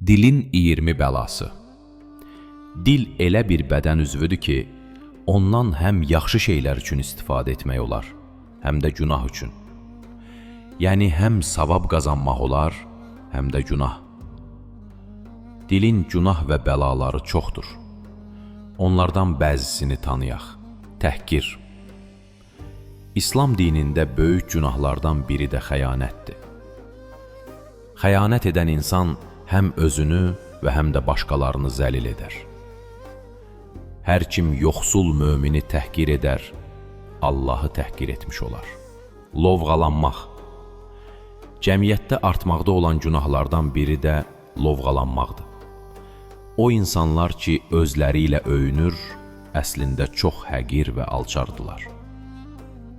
Dilin 20 bəlası. Dil elə bir bədən üzvüdür ki, ondan həm yaxşı şeylər üçün istifadə etmək olar, həm də günah üçün. Yəni, həm savab qazanmaq olar, həm də günah. Dilin günah və bəlaları çoxdur. Onlardan bəzisini tanıyaq. Təhqir. İslam dinində böyük günahlardan biri də xəyanətdir. Xəyanət edən insan həm özünü və həm də başqalarını zəlil edər. Hər kim yoxsul mömini təhqir edər, Allahı təhqir etmiş olar. Lovğalanmaq. Cəmiyyətdə artmaqda olan günahlardan biri də lovğalanmaqdır. O insanlar ki, özləri ilə öyünür, əslində çox həqir və alçardılar.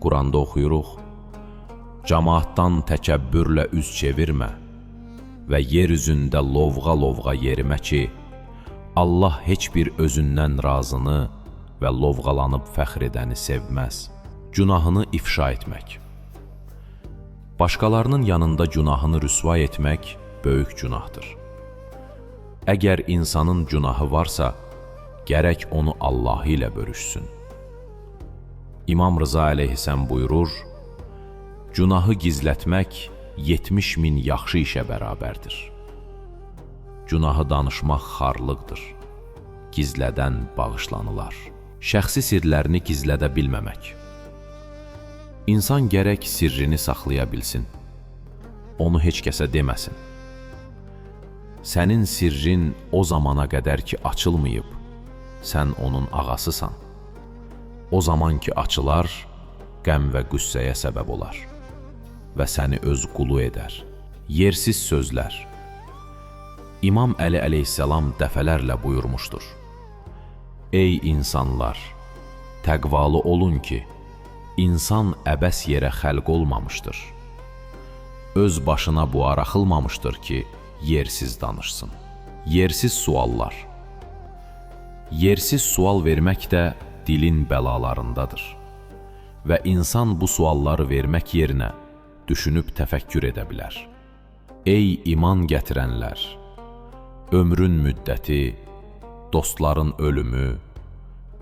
Quranda oxuyuruq, cəmaatdan təkəbbürlə üz çevirmə və yer üzündə lovğa-lovğa yerimə ki, Allah heç bir özündən razını və lovğalanıb fəxr edəni sevməz. Günahını ifşa etmək. Başqalarının yanında günahını rüsva etmək böyük günahdır. Əgər insanın günahı varsa, gərək onu Allah ilə bölüşsün. İmam Rıza əleyhisəm buyurur, günahı gizlətmək 70 min yaxşı işə bərabərdir. Günahı danışmaq xarlıqdır. Gizlədən bağışlanılar. Şəxsi sirlərini gizlədə bilməmək. İnsan gərək sirrini saxlaya bilsin. Onu heç kəsə deməsin. Sənin sirrin o zamana qədər ki açılmayıb, sən onun ağasısan. O zaman ki açılar, qəm və qüssəyə səbəb olar və səni öz qulu edər. Yersiz sözlər. İmam Əli əleyhissalam dəfələrlə buyurmuşdur. Ey insanlar, təqvalı olun ki, insan əbəs yerə xəlq olmamışdır. Öz başına bu araxılmamışdır ki, yersiz danışsın. Yersiz suallar. Yersiz sual vermək də dilin bəlalarındadır. Və insan bu sualları vermək yerinə düşünüb təfəkkür edə bilər. Ey iman gətirənlər! Ömrün müddəti, dostların ölümü,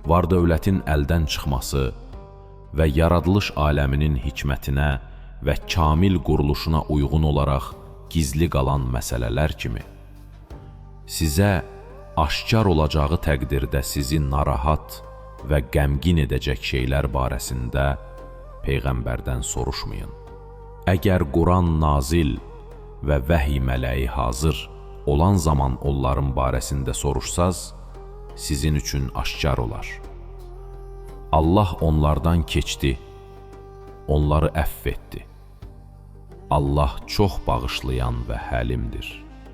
var-dövlətin əldən çıxması və yaradılış aləminin hikmətinə və kamil quruluşuna uyğun olaraq gizli qalan məsələlər kimi, sizə aşkar olacağı təqdirdə sizi narahat və qəmgin edəcək şeylər barəsində Peyğəmbərdən soruşmayın. Əgər Quran nazil və vəhiy mələyi hazır olan zaman onların barəsində soruşsaz, sizin üçün aşkar olar. Allah onlardan keçdi, onları əfv etdi. Allah çox bağışlayan və həlimdir.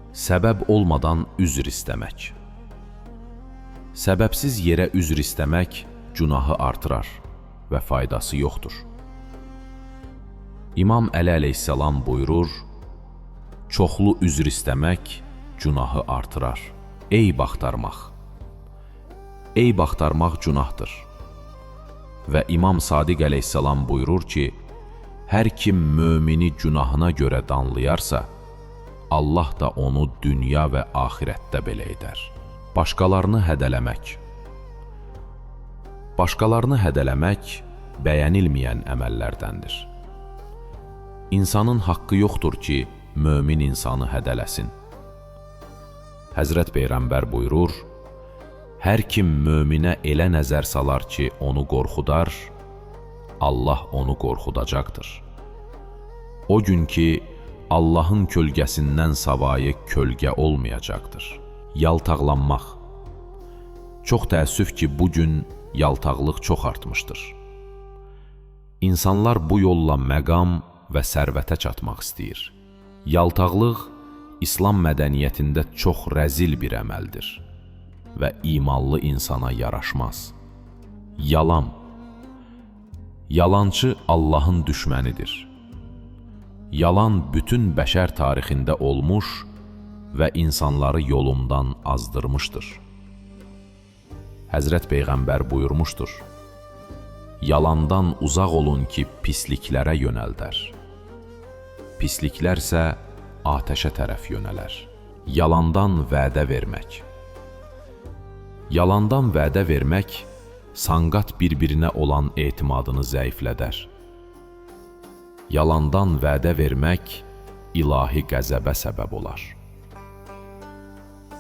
Səbəb olmadan üzr istəmək. Səbəbsiz yerə üzr istəmək günahı artırar və faydası yoxdur. İmam Əli əleyhissalam buyurur, çoxlu üzr istəmək günahı artırar. Eyb axtarmaq. Eyb axtarmaq günahdır. Və İmam Sadiq əleyhissalam buyurur ki, hər kim mömini günahına görə danlayarsa, Allah da onu dünya və axirətdə belə edər. Başqalarını hədələmək. Başqalarını hədələmək bəyənilməyən əməllərdəndir. İnsanın haqqı yoxdur ki, mömin insanı hədələsin. Həzrət Peyğəmbər buyurur, hər kim möminə elə nəzər salar ki, onu qorxudar, Allah onu qorxudacaqdır. O gün ki, Allahın kölgəsindən savayı kölgə olmayacaqdır. Yaltaqlanmaq. Çox təəssüf ki, bugün yaltaqlıq çox artmışdır. İnsanlar bu yolla məqam və sərvətə çatmaq istəyir. Yaltaqlıq İslam mədəniyyətində çox rəzil bir əməldir və imanlı insana yaraşmaz. Yalan. Yalançı Allahın düşmənidir. Yalan bütün bəşər tarixində olmuş və insanları yolundan azdırmışdır. Həzrət Peyğəmbər buyurmuşdur, yalandan uzaq olun ki, pisliklərə yönəldər. Pisliklərsə atəşə tərəf yönələr. Yalandan vədə vermək. Yalandan vədə vermək, sanqat bir-birinə olan etimadını zəiflədər. Yalandan vədə vermək, ilahi qəzəbə səbəb olar.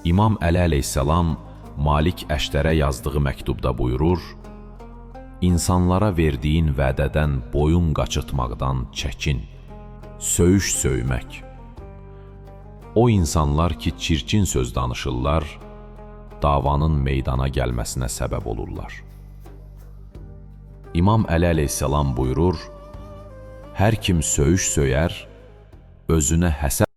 İmam Əli əleyhissalam Malik Əştərə yazdığı məktubda buyurur, İnsanlara verdiyin vədədən boyun qaçırtmaqdan çəkin, söyüş söymək. O insanlar ki, çirkin söz danışırlar, davanın meydana gəlməsinə səbəb olurlar. İmam Əli əleyhissalam buyurur, hər kim söyüş söyər, özünə həsəd